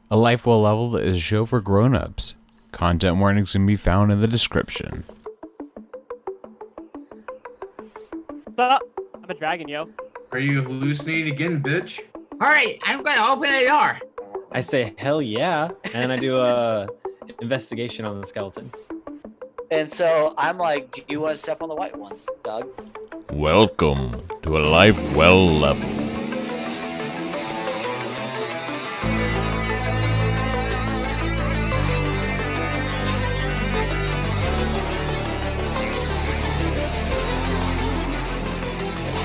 A Life Well Leveled is a show for grown-ups. Content warnings can be found in the description. What's up? I'm a dragon, yo. Are you hallucinating again, bitch? All right, I'm gonna open the door. I say hell yeah, and I do a investigation on the skeleton. And so I'm like, do you want to step on the white ones, Doug? Welcome to A Life Well Leveled.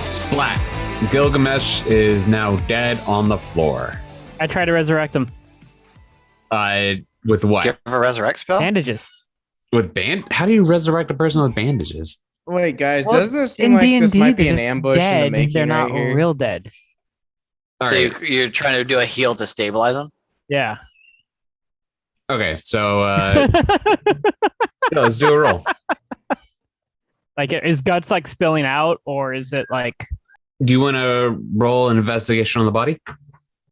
Splat. Gilgamesh is now dead on the floor. I try to resurrect him. With what? Do you have a resurrect spell? Bandages. With How do you resurrect a person with bandages? Wait, guys, Well, doesn't this seem in like this D&D, might be they're an just ambush in the dead. making They're not right here? real dead. All So right. you're trying to do a heal to stabilize them? Yeah. Okay, so yeah, let's do a roll. Like, is guts like spilling out, or is it like? Do you want to roll an investigation on the body?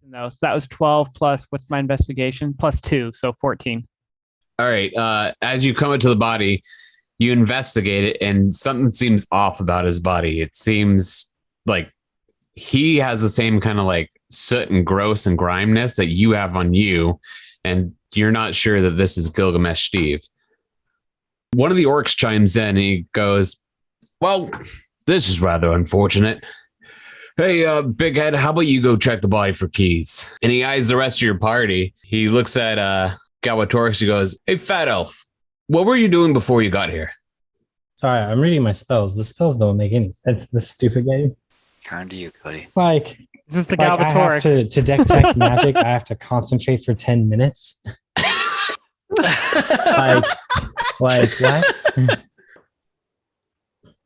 No. So that was 12 plus. What's my investigation? Plus 2, so 14. All right. As you come into the body, you investigate it, and something seems off about his body. It seems like he has the same kind of like soot and gross and grimeness that you have on you, and you're not sure that this is Gilgamesh Steve. One of the orcs chimes in and he goes, "Well, this is rather unfortunate. Hey, Big Head, how about you go check the body for keys?" And he eyes the rest of your party. He looks at Galbatorix. He goes, "Hey, Fat Elf, what were you doing before you got here?" Sorry, I'm reading my spells. The spells don't make any sense in this stupid game. Turn to you, Cody. Like, This is the like I have Galbatorix. to detect magic, I have to concentrate for 10 minutes. like what?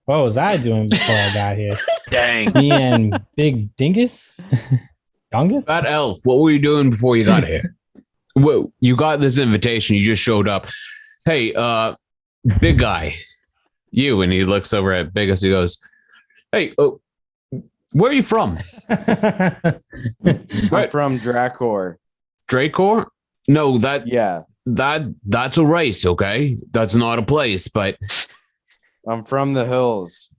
What was I doing before I got here? Dang. Me and Big Dingus? Dungus? Fat Elf, what were you doing before you got here? Whoa, you got this invitation. You just showed up. Hey, big guy, you. And he looks over at Biggus. He goes, "Hey, where are you from?" I'm from Dracor. Dracor? No, Yeah, that's a race, okay? That's not a place, but I'm from the hills.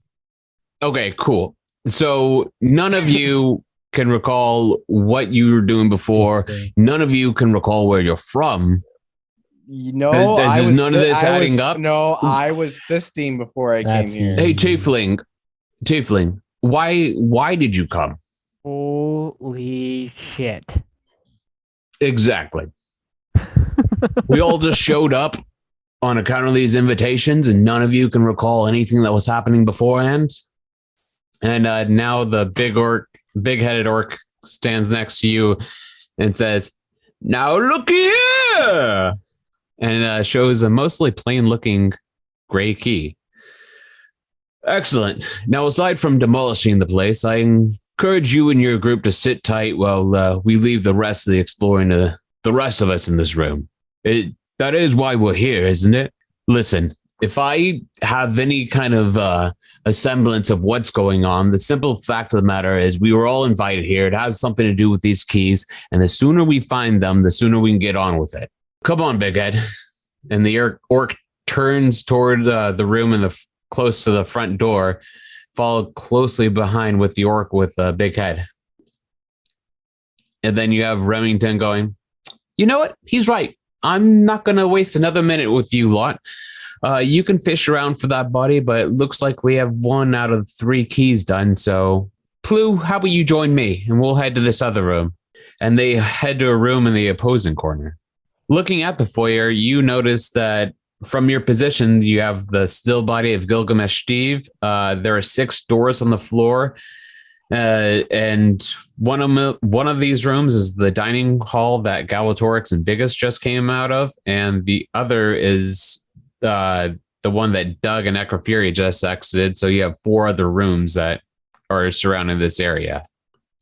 okay, cool. So none of you can recall what you were doing before. None of you can recall where you're from. You know, Is none of this adding up? No, I was fisting before I came That's here. Hey, Tiefling, why did you come? Holy shit. Exactly. We all just showed up on account of these invitations, and none of you can recall anything that was happening beforehand. And now the big-headed orc stands next to you and says, "Now look here," and shows a mostly plain-looking gray key. Excellent. Now, aside from demolishing the place, I encourage you and your group to sit tight while we leave the rest of the exploring to the rest of us in this room. That is why we're here, isn't it? Listen, if I have any kind of a semblance of what's going on, the simple fact of the matter is we were all invited here. It has something to do with these keys, and the sooner we find them, the sooner we can get on with it. Come on, Big Head. And the orc turns toward the room close to the front door, followed closely behind with the orc with a big head. And then you have Remington going, "You know what? He's right. I'm not going to waste another minute with you lot. You can fish around for that body, but it looks like we have 1 out of 3 keys done. So, Plu, how about you join me and we'll head to this other room?" And they head to a room in the opposing corner. Looking at the foyer, you notice that from your position, you have the still body of Gilgamesh Steve. There are 6 doors on the floor. And one of these rooms is the dining hall that Galbatorix and Biggus just came out of, and the other is the one that Doug and Ecroferia just exited. So you have 4 other rooms that are surrounding this area.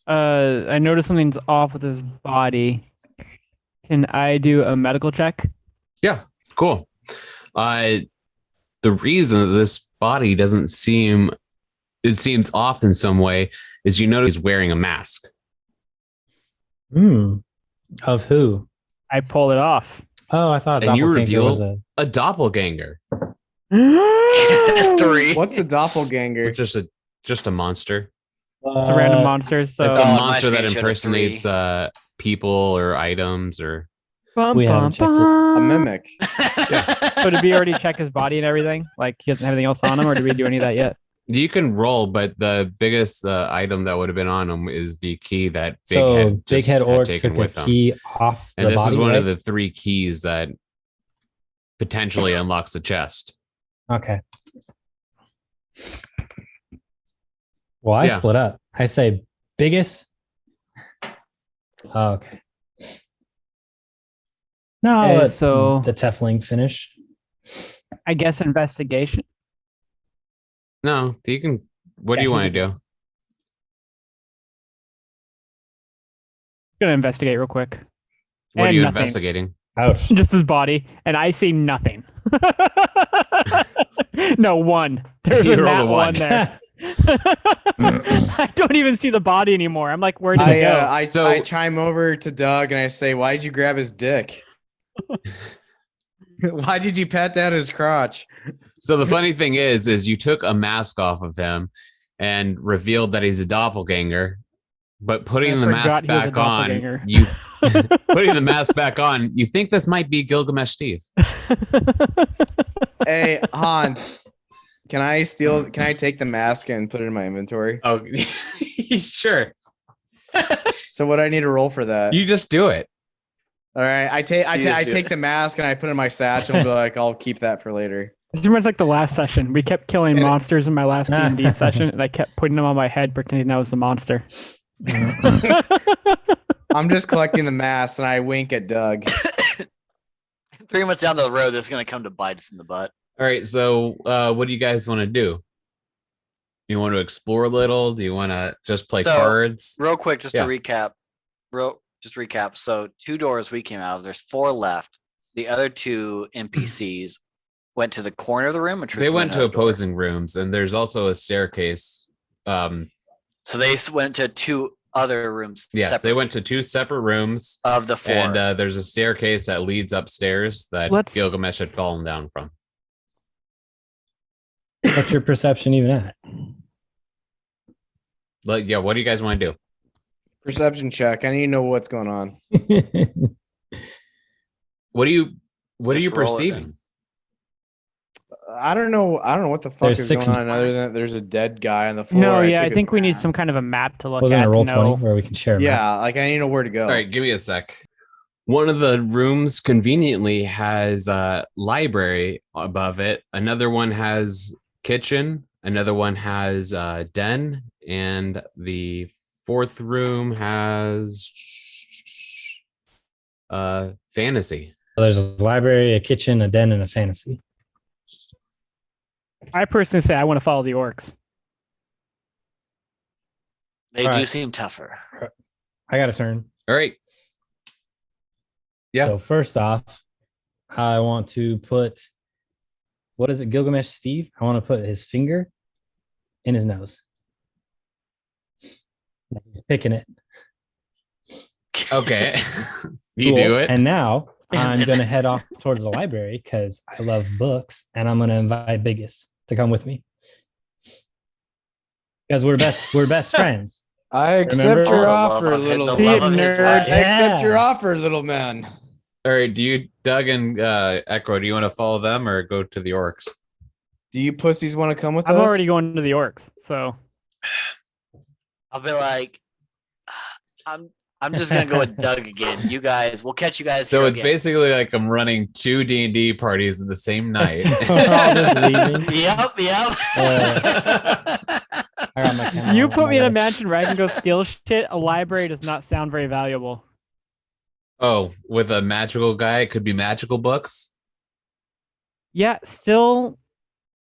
I noticed something's off with his body. Can I do a medical check? Yeah, cool. The reason that this body doesn't seem it seems off in some way is you notice he's wearing a mask. Of who? I pulled it off. Oh, I thought And you doppelganger was reveal a. a doppelganger. 3. What's a doppelganger? It's just a monster. It's a random monster. So It's a Oh, my monster that screen showed a impersonates people or items or. Bum, We haven't checked it. A mimic. So did we already check his body and everything? Like he doesn't have anything else on him, or did we do any of that yet? You can roll, but the biggest item that would have been on him is the key that Big So Head Big just Head had Orc taken took a with him. key off And the this body. is one right? of the 3 keys that potentially unlocks the chest. Okay. Well, I Yeah. split up. I say biggest. Oh, okay. No, I'll Okay, let so- the Tefling finish. I guess investigation. No, you can. What do Yeah, you he want to can do? I'm gonna investigate real quick. What are And you nothing. investigating? Ouch. Just his body, and I see nothing. No, 1. There's You a rolled nat a 1 there. I don't even see the body anymore. I'm like, where did it go? I chime over to Doug and I say, "Why did you grab his dick? Why did you pat down his crotch?" So the funny thing is you took a mask off of him and revealed that he's a doppelganger, but putting I the mask forgot he was a back on, doppelganger. you putting the mask back on, you think this might be Gilgamesh Steve. Hey, Hans, can I take the mask and put it in my inventory? Oh, sure. So what do I need to roll for that? You just do it. All right, I just do take it. the mask and I put it in my satchel and be like, I'll keep that for later. It's pretty much like the last session. We kept killing And- monsters in my last D&D session, and I kept putting them on my head, pretending that was the monster. I'm just collecting the mask and I wink at Doug. 3 months down the road, this is gonna come to bite us in the butt. All right. So what do you guys want to do? You want to explore a little? Do you want to just play So, cards? Real quick, just Yeah. to recap. So 2 doors we came out of. There's 4 left. The other 2 NPCs went to the corner of the room. They went to opposing rooms, and there's also a staircase. So they went to 2 other rooms. Yes, they separately went to 2 separate rooms, of the 4. and there's a staircase that leads upstairs that Let's- Gilgamesh had fallen down from. What's your perception even at? Like, yeah, what do you guys want to do? Perception check. I need to know what's going on. What are you Just roll it, perceiving? I don't know what the fuck There's is 6 going on other than there's a dead guy on the floor. No, yeah, took I his think we need mask. some kind of a map to look Wasn't at a roll to 20 know. where we can share a map? Yeah, like I need to know where to go. All right, give me a sec. One of the rooms conveniently has a library above it. Another one has kitchen. Another one has den, and the 4th room has fantasy. So there's a library, a kitchen, a den, and a fantasy. I personally say I want to follow the orcs. They All do right. seem tougher. I got a turn. All right. Yeah. So first off, I want to put, what is it, Gilgamesh Steve? I want to put his finger in his nose. He's picking it. Okay. You Cool. do it. And now I'm going to head off towards the library because I love books, and I'm going to invite Biggus to come with me. Because we're best friends. I accept Remember? your Oh, offer, the love little of See his- it, the love of his nerd. life. I accept your Yeah. offer, little man. All right. Do you, Doug and Echo, do you want to follow them or go to the orcs? Do you pussies want to come with I'm us? already going to the orcs, so I'll be like, I'm just gonna go with Doug again. You guys, we'll catch you guys. So here it's again. basically like I'm running 2 D&D parties in the same night. We're all just leaving. Yep. I got my camera you on put me in my a way. mansion where I can go steal shit. A library does not sound very valuable. Oh, with a magical guy, it could be magical books. Yeah, still,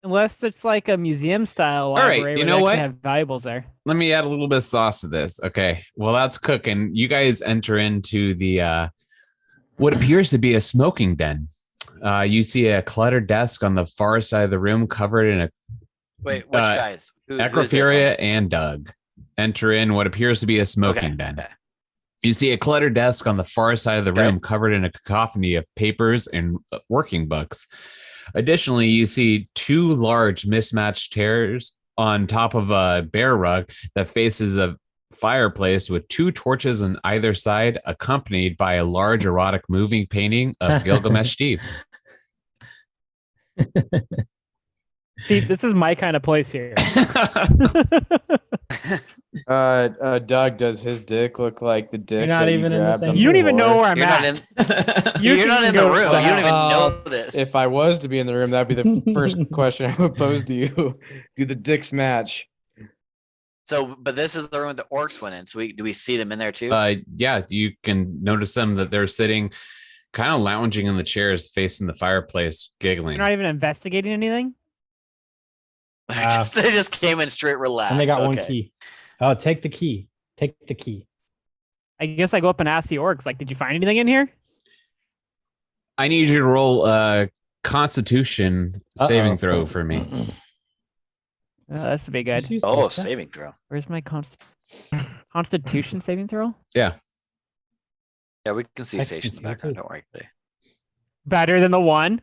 unless it's like a museum style right, library, you where know they what? can have valuables there. Let me add a little bit of sauce to this. Okay. Well, that's cooking. You guys enter into the what appears to be a smoking den. You see a cluttered desk on the far side of the room covered in a Wait, which guys? Who's this, Ecroferia Hans? and Doug. Enter in what appears to be a smoking Okay, den. okay. You see a cluttered desk on the far side of the room covered in a cacophony of papers and working books. Additionally, you see 2 large mismatched chairs on top of a bear rug that faces a fireplace with 2 torches on either side, accompanied by a large erotic moving painting of Gilgamesh Steve. See, this is my kind of place here. Doug, does his dick look like the dick not that you even in the grabbed same on You don't the even know floor? where I'm You're not at. in. You You're not can in the go room. You to don't even hell. know this. If I was to be in the room, that'd be the first question I would pose to you. Do the dicks match? So, but this is the room the orcs went in. So do we see them in there too? Yeah, you can notice them that they're sitting kind of lounging in the chairs facing the fireplace, giggling. You're not even investigating anything? They just came in straight relaxed. And they got one Okay. key. Oh, take the key. Take the key. I guess I go up and ask the orcs, like, did you find anything in here? I need you to roll a Constitution saving throw for me. Oh, that's be good. Oh, saving throw. Where's my Constitution saving throw? Yeah, we can see I Sage in can the see it background. too. Don't worry. Better than the 1.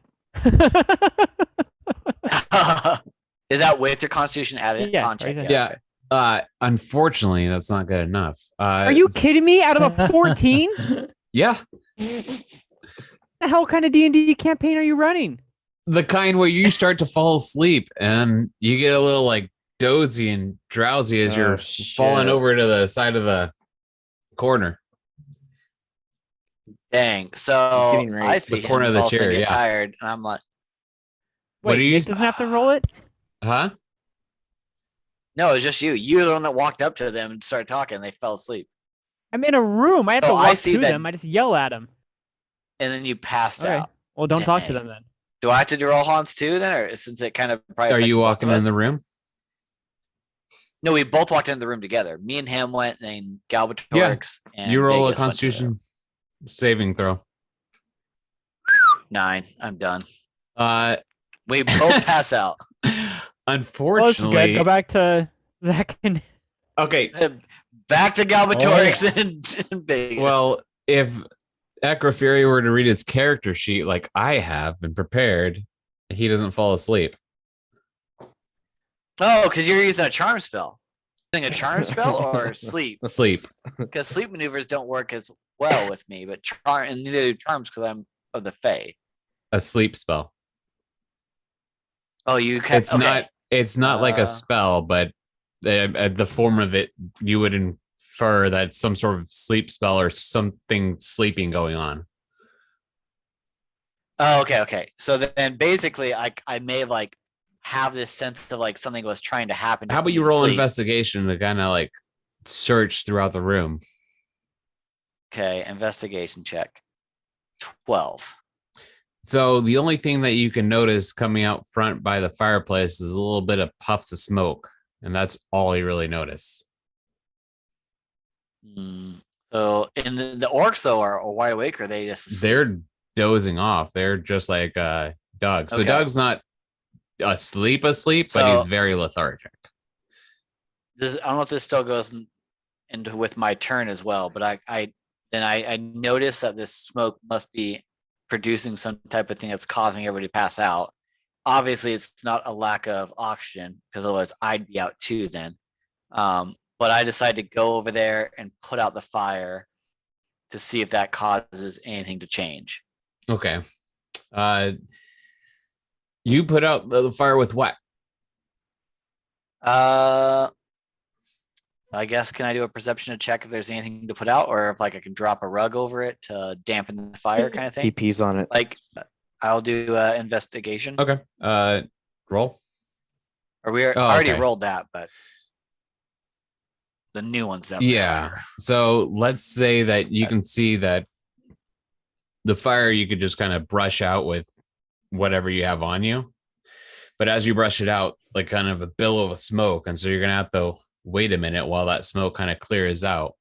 Is that with your Constitution added? Yeah, Con check, right Yeah. Unfortunately, that's not good enough. Are you kidding me? Out of a 14? Yeah, The hell kind of D&D campaign are you running? the kind where you start to fall asleep and you get a little like dozy and drowsy as you're falling over to the side of the corner. Dang. So getting raped. I see The corner him of the all of a sudden chair, get yeah. tired, and I'm like, What Wait, are you- Nick doesn't have to roll it? Huh? no, it's just you. You're the one that walked up to them and started talking. And they fell asleep, I'm in a room. I have to So walk I see to that- them. I just yell at them. and then you passed Okay. out. Well, don't talk to Dang. them then. Do I have to do roll Hans too then, or since it kind of probably Are affected you both walking of in the us? room? No, we both walked into the room together. Me and him went, and Galbatorix and You roll a Biggus went to Constitution saving throw. 9. I'm done. Uh, We both pass out. Well, this is good. unfortunately, Go back to Zach and okay. Back to Galbatorix and Biggus. Well, if Ecroferia were to read his character sheet like I have and prepared, he doesn't fall asleep. oh, because you're using a charm spell. Using a charm spell or sleep? Sleep. Because sleep maneuvers don't work as well with me, but charm and neither do charms because I'm of the Fae. A sleep spell. Oh, you can. It's not like Uh, a spell, but the form of it, you would infer that some sort of sleep spell or something sleeping going on. Oh, okay. So then basically, I may have like have this sense of like something was trying to happen. to How about me you in roll sleep. investigation to kind of like search throughout the room? Okay, investigation check. 12. So the only thing that you can notice coming out front by the fireplace is a little bit of puffs of smoke, and that's all you really notice. So, and the orcs though are wide awake, or are they just asleep? They're dozing off. They're just like Doug. So Okay. Doug's not asleep, but So- he's very lethargic. I don't know if this still goes into with my turn as well, but I noticed that this smoke must be producing some type of thing that's causing everybody to pass out. Obviously, it's not a lack of oxygen because otherwise I'd be out too then. But I decided to go over there and put out the fire to see if that causes anything to change. Okay. You put out the fire with what? I guess can I do a perception to check if there's anything to put out, or if like I can drop a rug over it to dampen the fire, kind of He thing? pees on it. Like, I'll do investigation. Okay. Roll. Or we Oh, already okay. rolled that, but the new one's up. Yeah. So let's say that you can see that the fire you could just kind of brush out with whatever you have on you. But as you brush it out, like kind of a billow of smoke. And so you're going to have to wait a minute while that smoke kind of clears out.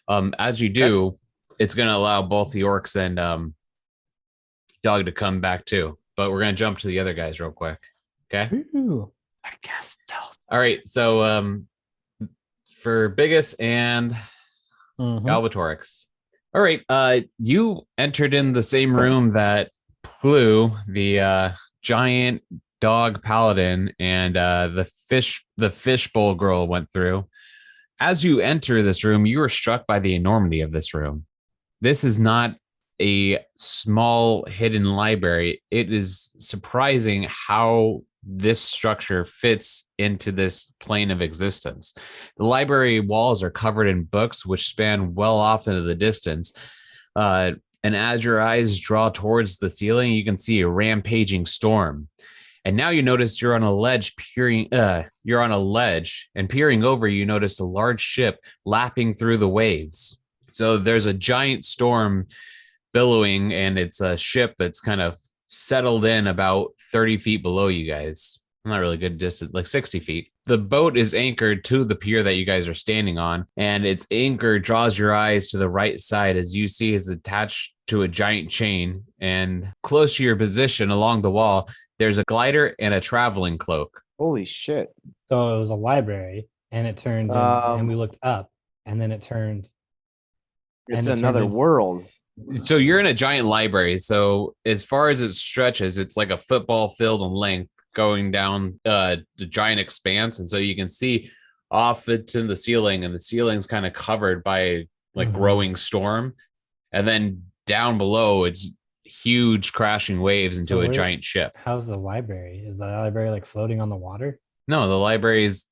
As you do, it's going to allow both the orcs and Doug to come back too. But we're going to jump to the other guys real quick. Okay. Ooh. I guess. All right. So for Biggus and Mhm. Galbatorix. All right. You entered in the same room that Plu, the giant dog paladin, and the fishbowl girl went through. As you enter this room, you are struck by the enormity of this room. This is not a small hidden library. It is surprising how this structure fits into this plane of existence. The library walls are covered in books which span well off into the distance. And as your eyes draw towards the ceiling, you can see a rampaging storm. And now you notice you're on a ledge you're on a ledge, and peering over, you notice a large ship lapping through the waves. So there's a giant storm billowing, and it's a ship that's kind of settled in about 30 feet below you guys. Not really good distance, like 60 feet. The boat is anchored to the pier that you guys are standing on, and its anchor draws your eyes to the right side as you see it's attached to a giant chain. And close to your position along the wall, there's a glider and a traveling cloak. Holy shit. So it was a library, and it turned, and we looked up, and then it turned. It's and it another turned into- world. So you're in a giant library. So as far as it stretches, it's like a football field in length going down the giant expanse. And so you can see off it to the ceiling, and the ceiling's kind of covered by like growing storm. And then down below, it's huge crashing waves into a giant ship. How's the library? Is the library like floating on the water? No, the library is,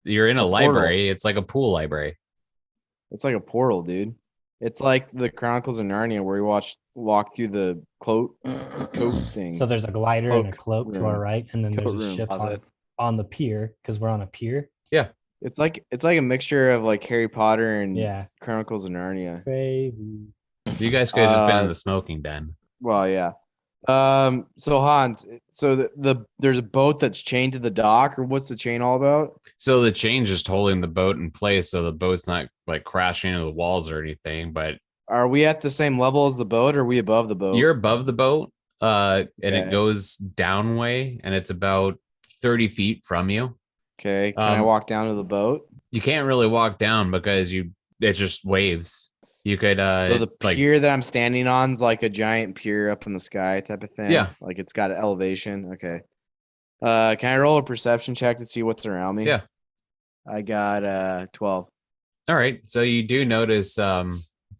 you're in a portal. library. It's like a pool library. It's like a portal, dude. It's like the Chronicles of Narnia where we walk through the coat thing. So there's a glider and a cloak to our room. right, and then there's Coat a room. ship Closet. on the pier because we're on a pier. It's like a mixture of like Harry Potter and Yeah, Chronicles of Narnia. crazy. You guys could have just been in the smoking den. Well, yeah. So Hans, so there's a boat that's chained to the dock, or what's the chain all about? So the chain just holding the boat in place, so the boat's not like crashing into the walls or anything. But Are we at the same level as the boat, or are we above the boat? you're above the boat, and Okay. it goes down way, and it's about 30 feet from you. Okay. Can I walk down to the boat? You can't really walk down because it's just waves. You could So the like, pier that I'm standing on is like a giant pier up in the sky type of thing. Yeah. Like it's got an elevation. Okay. Can I roll a perception check to see what's around me? Yeah. I got 12. all right. So you do notice to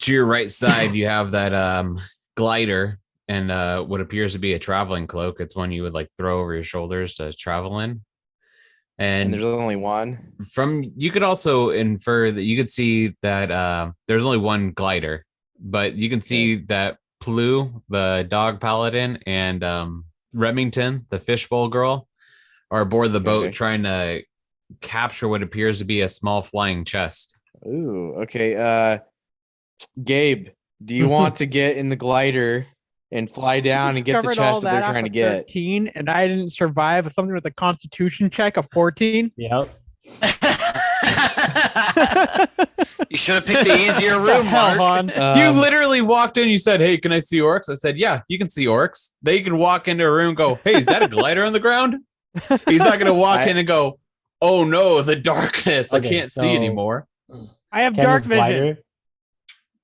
your right side you have that glider and what appears to be a traveling cloak. It's one you would like throw over your shoulders to travel in. And there's only one. You could also infer that you could see that there's only one glider, but you can see that Plu, the dog paladin, and Remington, the fishbowl girl, are aboard the boat trying to capture what appears to be a small flying chest. Ooh, okay. Gabe, do you want to get in the glider and fly down and get the Discovered all chest that they're off trying to of get? 13, and I didn't survive something with a Constitution check of 14. Yep. You should have picked the easier room, Hell, Mark. Han. You literally walked in. You said, "Hey, can I see orcs?" I said, "Yeah, you can see orcs." They can walk into a room and go, "Hey, is that a glider on the ground?" He's not going to walk in and go, "Oh no, the darkness! I Okay, can't see so- anymore." I have Can dark this vision. glider-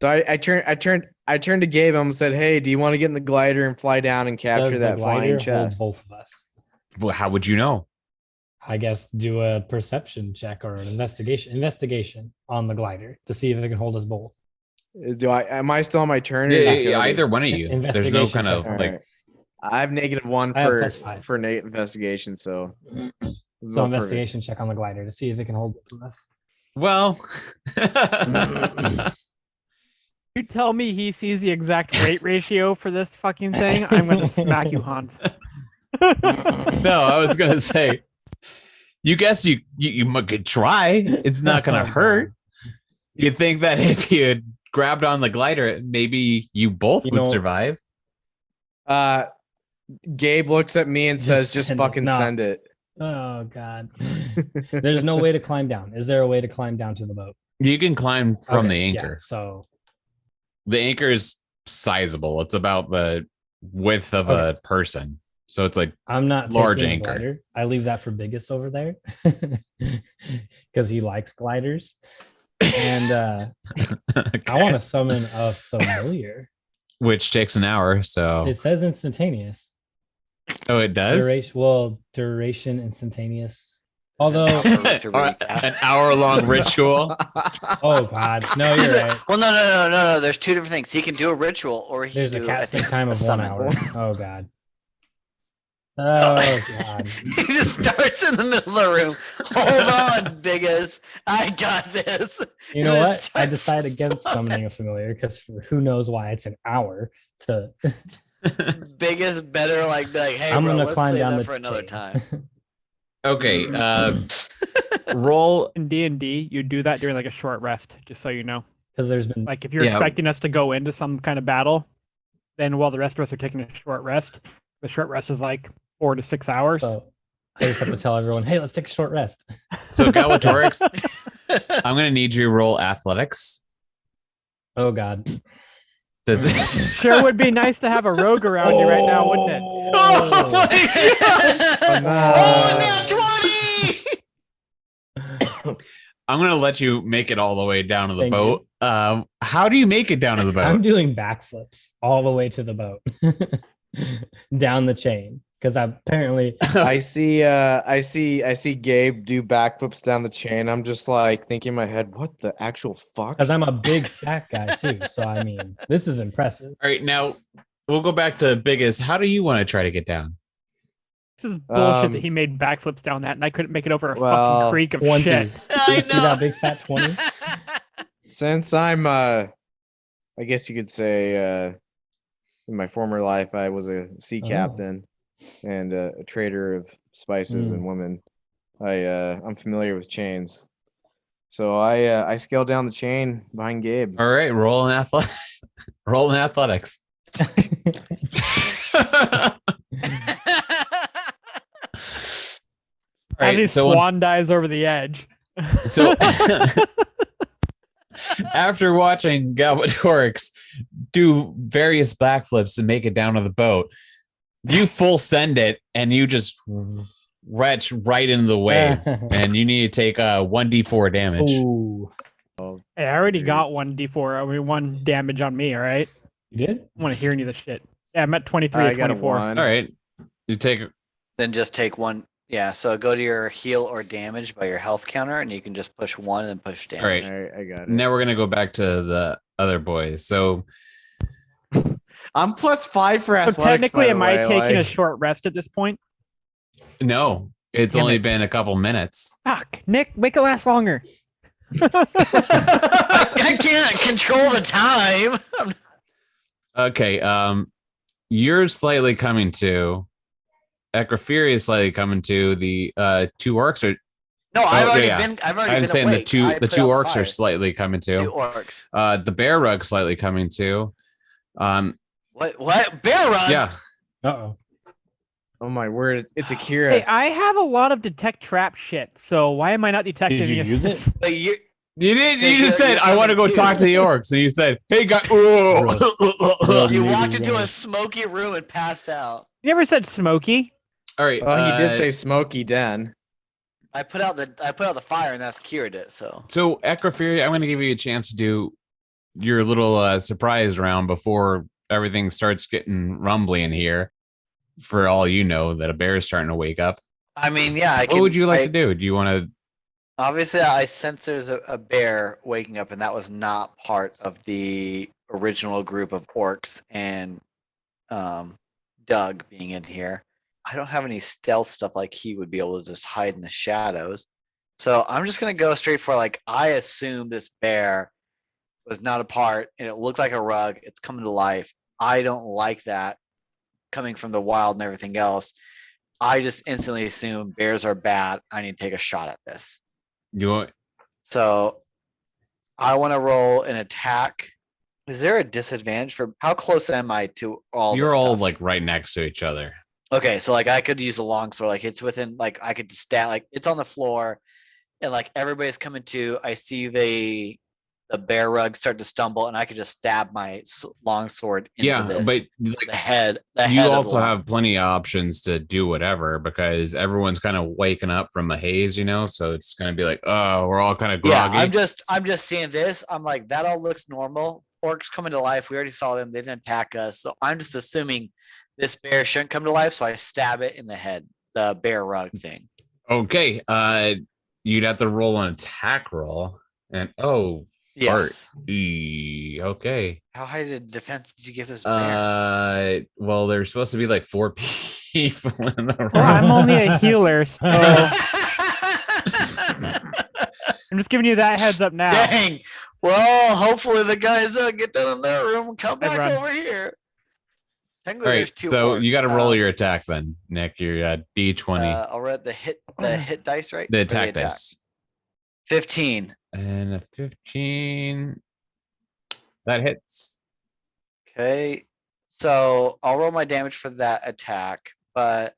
So I turned to Gabe and said, "Hey, do you want to get in the glider and fly down and does capture the that glider flying hold chest?" both of us? Well, how would you know? I guess do a perception check or an investigation on the glider to see if it can hold us both. Am I still on my turn? Or is it Cody? Either one of you. There's no Investigation kind of check. All like. right. I have -1 I have for +5. for investigation, so So investigation check on the glider to see if it can hold both of us. Well, You tell me he sees the exact weight ratio for this fucking thing, I'm gonna smack you, Hans. no, I was gonna say, you guess you could try. It's not gonna Oh, hurt. You think that if you had grabbed on the glider, maybe you both would survive? Gabe looks at me and says, "Just send it." fucking No. send it." Oh God. There's no way to climb down. Is there a way to climb down to the boat? You can climb from Okay, the yeah, anchor. so The anchor is sizable. It's about the width of a person. So it's like I'm not large taking the anchor. glider. I leave that for Biggus over there because he likes gliders. And I want to summon a familiar. Which takes an hour. So, It says instantaneous. oh, it does. Duration instantaneous. It's an Although, hour to An recast. hour-long ritual. oh god, no, you're right. Well, no. There's two different things. He can do a ritual, or he There's can a do I casting think, time a of 1 summon. hour. Oh god. Oh god. He just starts in the middle of the room. Hold on, Biggus. I got this. You know And then what? I starts decided against summon. summoning a familiar because who knows why it's an hour to. Biggus better be like, hey, I'm bro, gonna let's climb save down that the for another chain. time. Okay. Roll. In D&D, you do that during like a short rest, just so you know. Because there's been Like if you're Yeah. expecting us to go into some kind of battle, then while the rest of us are taking a short rest, the short rest is like 4 to 6 hours. so I just have to tell everyone, hey, let's take a short rest. So Galbatorix, I'm gonna need you to roll athletics. Oh god. Does it? Sure would be nice to have a rogue around you right now, wouldn't it? Oh my god! no. Oh, now 20! I'm gonna let you make it all the way down to the Thank boat. How do you make it down to the I'm boat? doing backflips all the way to the boat. Down the chain. Because apparently I see Gabe do backflips down the chain. I'm just like thinking in my head, what the actual fuck? because I'm a big fat guy too. So I mean, this is impressive. All right, now we'll go back to Biggus. How do you want to try to get down? This is bullshit Um, that he made backflips down that and I couldn't make it over a well, fucking creek of 20. shit. I You see that big fat 20? Since I'm I guess you could say in my former life I was a sea Oh. captain and a trader of spices and women. I'm familiar with chains. So I scaled down the chain behind Gabe. All right, roll an roll in athletics. All As he right, so swan dives over the edge. so after watching Galbatorix do various backflips and make it down to the boat, you full send it and you just retch right into the waves, and you need to take 1d4 damage. Ooh. Hey, I already got 1d4. I mean, 1 damage on me, all right? You did? I want to hear any of this shit. Yeah, I'm at 23 I or got a 24. one. All right, you take. Then just take one. Yeah, so go to your heal or damage by your health counter, and you can just push 1 and then push damage. All right, All right, I got it. now we're gonna go back to the other boys. So I'm +5 for So athletics. technically, by the am I way, taking a like- short rest at this point? no, it's Damn only it. been a couple minutes. Fuck, Nick, make it last longer. I can't control the time. Okay, you're slightly coming to. Ecroferia is slightly coming to. The 2 orcs are. No, I've already yeah. been. I've already I'm been saying awake. I the put two out the orcs are fire. slightly coming 2 to. orcs. The bear rug slightly coming to. What? Bear rug? Yeah. Uh-oh. Oh my word! It's Akira. Hey, I have a lot of detect trap shit, so why am I not detecting Did you it? use it? But you. You did. You You're- just said, you're "I want to go coming talk to the too." orcs," and you said, "Hey, guys." Rogue You maybe walked into a rogue. smoky room and passed out. You never said smoky. All right. Well, he did say Smoky Den. I put out the fire and that's cured it. So So, Ecroferia, I'm going to give you a chance to do your little surprise round before everything starts getting rumbly in here. For all you know, that a bear is starting to wake up. I mean, yeah. What would you like to do? Do you want to? Obviously, I sense there's a bear waking up, and that was not part of the original group of orcs and Doug being in here. I don't have any stealth stuff like he would be able to just hide in the shadows. So I'm just gonna go straight for I assume this bear was not a part, and it looked like a rug. It's coming to life. I don't like that coming from the wild and everything else. I just instantly assume bears are bad. I need to take a shot at this. You want? So I want to roll an attack. Is there a disadvantage for how close am I to all? You're this all stuff? right next to each other. Okay, so I could use a long sword. It's within I could just stat it's on the floor, and everybody's coming to. I see the the bear rug start to stumble, and I could just stab my long sword into this. but like, the head. you also have plenty of options to do whatever because everyone's kind of waking up from a haze, so it's gonna be like, oh, we're all kind of groggy. Yeah, I'm just seeing this. I'm like, that all looks normal. Orcs coming to life. We already saw them. They didn't attack us. So I'm just assuming this bear shouldn't come to life. So I stab it in the head, the bear rug thing. Okay. You'd have to roll an attack roll. And yes. Okay. How high did defense did you give this bear? Well, there's supposed to be like 4 people in the room. Well, I'm only a healer, so I'm just giving you that heads up now. Dang. Well, hopefully the guys get down in their room and come back over here. All right, so you got to roll your attack then, Nick. Your D20. I'll read the hit dice, right? The attack dice. 15. And a 15. That hits. Okay. So I'll roll my damage for that attack, but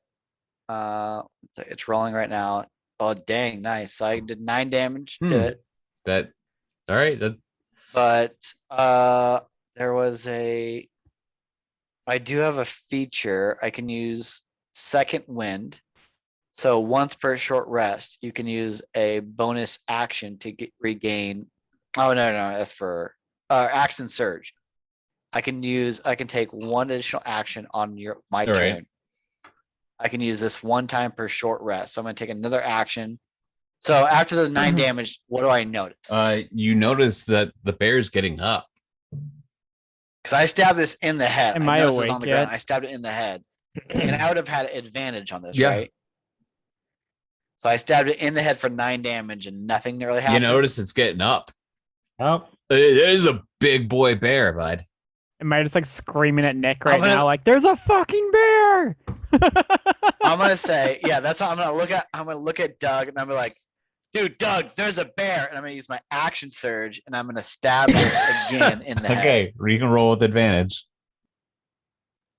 it's rolling right now. Oh, dang, nice. So I did 9 damage to it. All right. But there was I do have a feature. I can use second wind. So once per short rest, you can use a bonus action to regain. Oh, no, that's for action surge. I can take 1 additional action on my turn. Right. I can use this 1 time per short rest. So I'm going to take another action. So after the 9 damage, what do I notice? You notice that the bear's getting up. Because I stabbed this in the head. Am I awake on the ground. I stabbed it in the head. And I would have had advantage on this, right? So I stabbed it in the head for 9 damage and nothing really happened. You notice it's getting up. Oh. It is a big boy bear, bud. Am I just like screaming at Nick now? Like, there's a fucking bear. I'm gonna say, that's how I'm gonna look at. I'm gonna look at Doug and I'm gonna like, dude, Doug, there's a bear, and I'm gonna use my action surge and I'm gonna stab this again in the head. Okay, you can roll with advantage.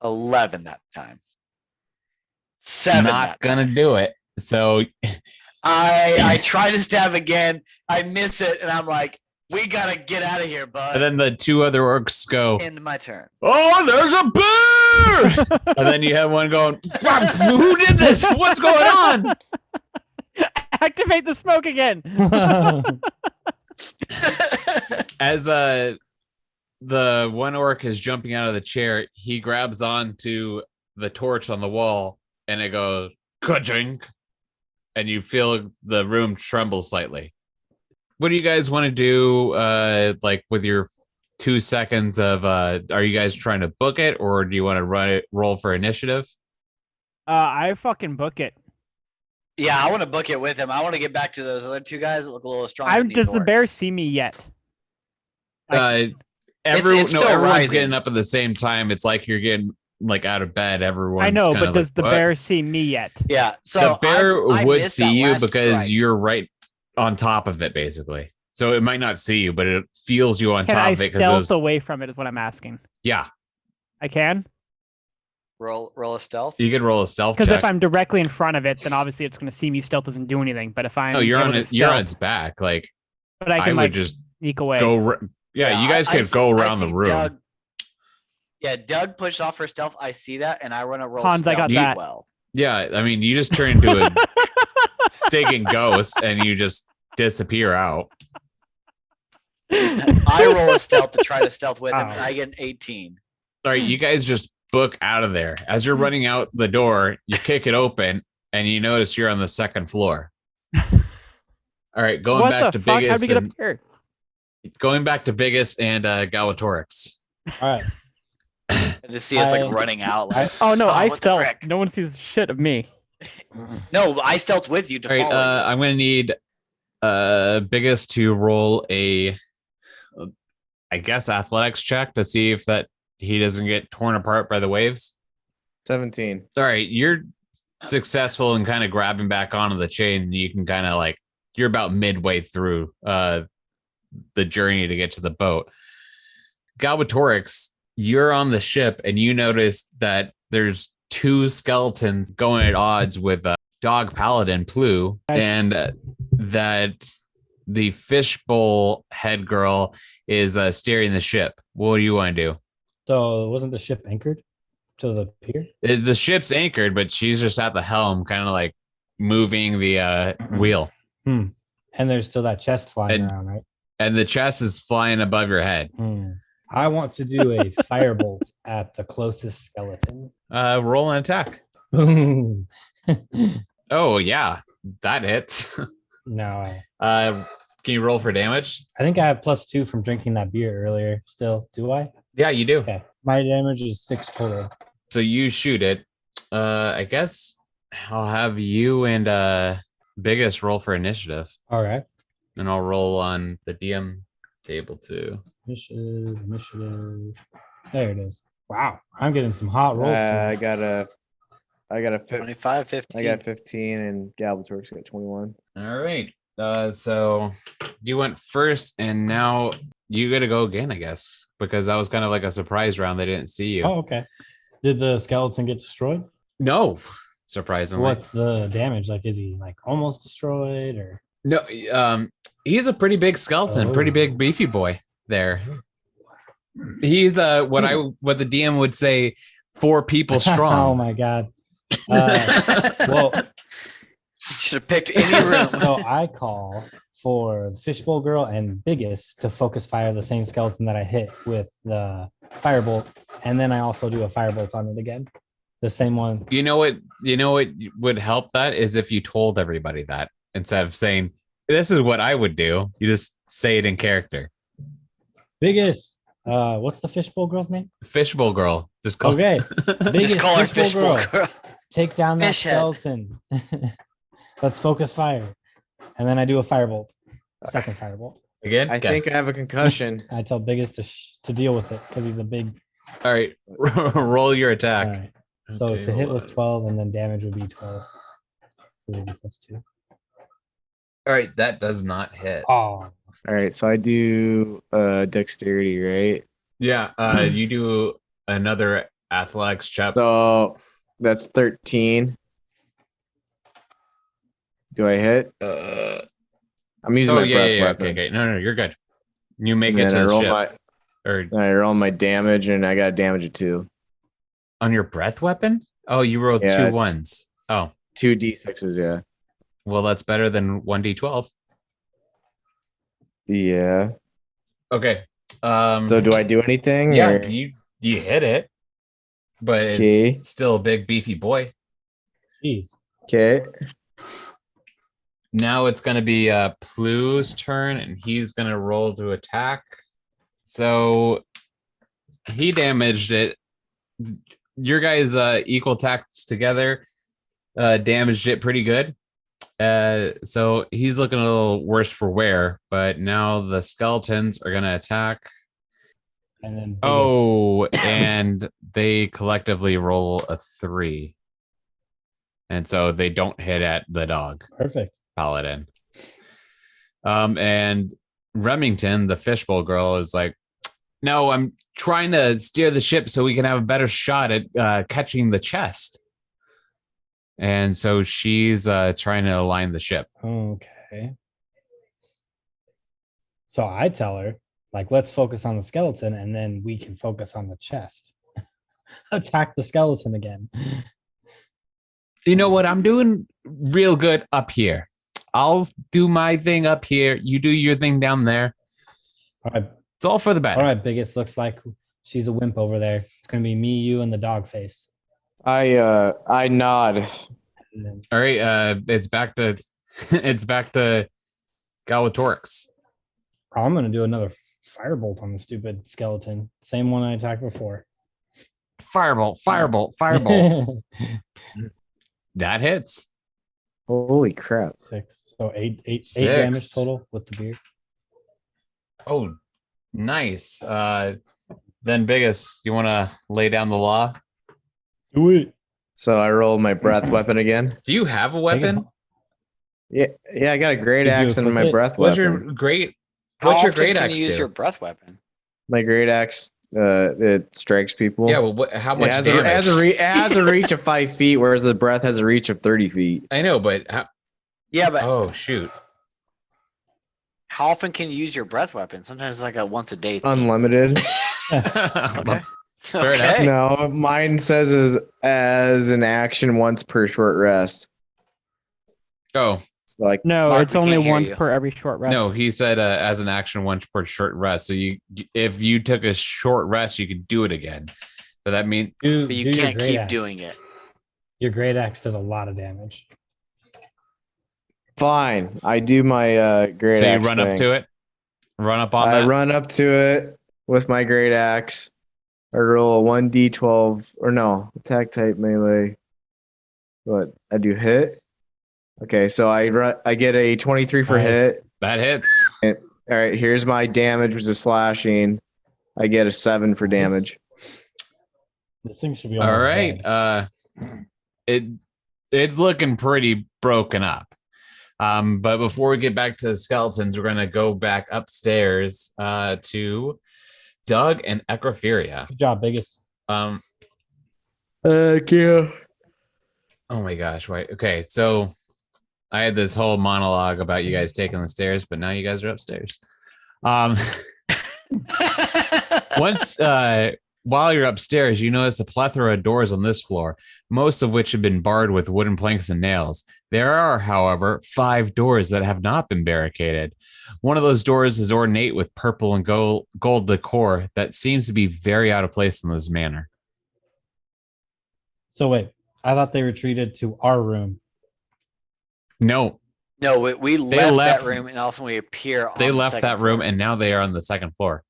11 that time. 7. Not gonna do it. So I try to stab again. I miss it, and I'm like, we gotta get out of here, bud. And then the 2 other orcs go. Into my turn. Oh, there's a bear! And then you have one going, fuck, who did this? What's going on? Activate the smoke again. As the one orc is jumping out of the chair, he grabs onto the torch on the wall, and it goes, ka-chink, and you feel the room tremble slightly. What do you guys want to do, like with your 2 seconds of, are you guys trying to book it, or do you want to roll for initiative? I fucking book it. Yeah, I want to book it with him. I want to get back to those other 2 guys that look a little stronger. Does the bear see me yet? Everyone's getting up at the same time. It's like you're getting like out of bed. Everyone's I know, but does the what? Bear see me yet? Yeah, so the bear would see you because strike. You're right on top of it, basically. So it might not see you, but it feels you on top of it. Can I stealth away from it is what I'm asking. Yeah. I can? Roll a stealth? You could roll a stealth check. Because if I'm directly in front of it, then obviously it's going to see me. Stealth doesn't do anything. But if I'm you're on its back. Like, but I can would just sneak away. Yeah, you guys could go around the room. Doug pushed off her stealth. I see that, and I want to roll Hans, stealth I got that. well. Yeah, I mean, you just turn into a stinking ghost, and you just disappear out. I roll a stealth to try to stealth with him, and I get an 18. All right, you guys just book out of there. As you're running out the door, you kick it open, and you notice you're on the 2nd floor. All right, going back to Biggus. How'd we get up here? Going back to Biggus and Galbatorix. All right. I just see us like running out. Like, I stealth. No one sees shit of me. No, I stealth with you to follow. I'm going to need Biggus to roll a, I guess, athletics check to see if that he doesn't get torn apart by the waves. 17. All right, you're successful in kind of grabbing back onto the chain. And you can kind of like, you're about midway through the journey to get to the boat. Galbatorix, you're on the ship and you notice that there's 2 skeletons going at odds with Dog Paladin Plu, and that the fishbowl head girl is steering the ship. What do you want to do? So wasn't the ship anchored to the pier? The ship's anchored, but she's just at the helm, kind of like moving the wheel. And there's still that chest flying around, right? And the chest is flying above your head. I want to do a firebolt at the closest skeleton. Roll an attack. Boom. Oh, yeah. That hits. No, Can you roll for damage? I think I have +2 from drinking that beer earlier. Still, do I? Yeah, you do. Okay. My damage is 6 total. So you shoot it. I guess I'll have you and Biggus roll for initiative. All right. And I'll roll on the DM table too. Initiative. There it is. Wow. I'm getting some hot rolls. I got a 25, 15. I got 15 and Galbatorix got 21. All right. So you went first, and now you got to go again, I guess, because that was kind of like a surprise round. They didn't see you. Oh, okay. Did the skeleton get destroyed? No, surprisingly. What's the damage? Like, is he like almost destroyed or? No, he's a pretty big skeleton, pretty Oh. big beefy boy there. He's what the DM would say 4 people strong. Oh my god. Well, Should have picked any room. so I call for the fishbowl girl and Biggus to focus fire the same skeleton that I hit with the firebolt, and then I also do a firebolt on it again, the same one. You know what would help that is if you told everybody that instead of saying this is what I would do. You just say it in character. Biggus, what's the fishbowl girl's name? Fishbowl girl. Just call Okay, Just Biggus, call her fishbowl fishbowl girl. take down that Fish head. skeleton. Let's focus fire, and then I do a firebolt, second firebolt. again. I Okay. think I have a concussion. I tell Biggus to deal with it because he's a big. All right. Roll your All attack. right. So Okay, to hit hold was on. 12, and then damage would be 12. It would be +2. All right, that does not hit. Oh, All right, so I do dexterity, right? Yeah, you do another athletics check. So that's 13. Do I hit? I'm using my breath weapon. Okay. No, you're good. You make And it then to I the roll ship. Or I roll my damage, and I got damage of 2. on your breath weapon? Oh, you rolled Yeah. 2 1s. Oh, 2 d6s, yeah. well, that's better than 1d12. Yeah. Okay. So do I do anything? yeah, or- you hit it, but it's Okay. still a big beefy boy. jeez. Okay. Now it's going to be Plu's turn, and he's going to roll to attack. So he damaged it. Your guys' equal attacks together damaged it pretty good. So he's looking a little worse for wear, but now the skeletons are going to attack. And then Biggus. Oh, and they collectively roll a 3. And so they don't hit at the dog. Perfect. Paladin. And Remington, the fishbowl girl, is like, no, I'm trying to steer the ship so we can have a better shot at catching the chest. And so she's trying to align the ship. Okay. So I tell her, like, let's focus on the skeleton, and then we can focus on the chest. Attack the skeleton again. You know what? I'm doing real good up here. I'll do my thing up here. You do your thing down there. All right. It's all for the better. All right, Biggest looks like she's a wimp over there. It's gonna be me, you, and the dog face. I nod. And then All right. It's back to Galbatorix. I'm gonna do another firebolt on the stupid skeleton. Same one I attacked before. Firebolt, firebolt, firebolt. That hits. Holy crap. 6. So eight Six. damage total with the beer. Oh, nice. Then Biggus, you want to lay down the law? Do it. So I roll my breath weapon again. Do you have a weapon? Yeah, I got a great Did you axe and my equip it? breath What's weapon. your great? How What's your often great can axe you use do? your breath weapon? My great axe, it strikes people. Yeah, well, how much it has, damage? it has a reach of 5 feet, whereas the breath has a reach of 30 feet. I know, but how, Yeah, but oh shoot! How often can you use your breath weapon? Sometimes it's like a once a day thing. Unlimited. Okay. Fair enough. Okay. No, mine says is as an action once per short rest. Oh, So like No, Mark, it's we only can't hear once you. per every short rest. no, he said as an action once per short rest. So if you took a short rest, you could do it again. But that means But Do you your can't great keep axe. doing it. Your great axe does a lot of damage. fine. I do my great so you axe run up thing. to it, run up on I that. run up to it with my great axe. I roll a 1d12 or no attack type melee. What I do hit? Okay, so I get a 23 for Nice. hit. That hits. All right, here's my damage, which is slashing. I get a 7 for Nice. damage. This thing should be All almost right. dead. It's looking pretty broken up. But before we get back to the skeletons, we're gonna go back upstairs to Doug and Ecroferia. Good job, Biggus. Yeah. Oh my gosh, wait. Okay, so I had this whole monologue about you guys taking the stairs, but now you guys are upstairs. Once while you're upstairs, you notice a plethora of doors on this floor, most of which have been barred with wooden planks and nails. There are, however, 5 doors that have not been barricaded. One of those doors is ornate with purple and gold decor that seems to be very out of place in this manner. So wait, I thought they retreated to our room. No, No, we left left- that room and also we appear on they the left second that room floor. and now they are on the second floor.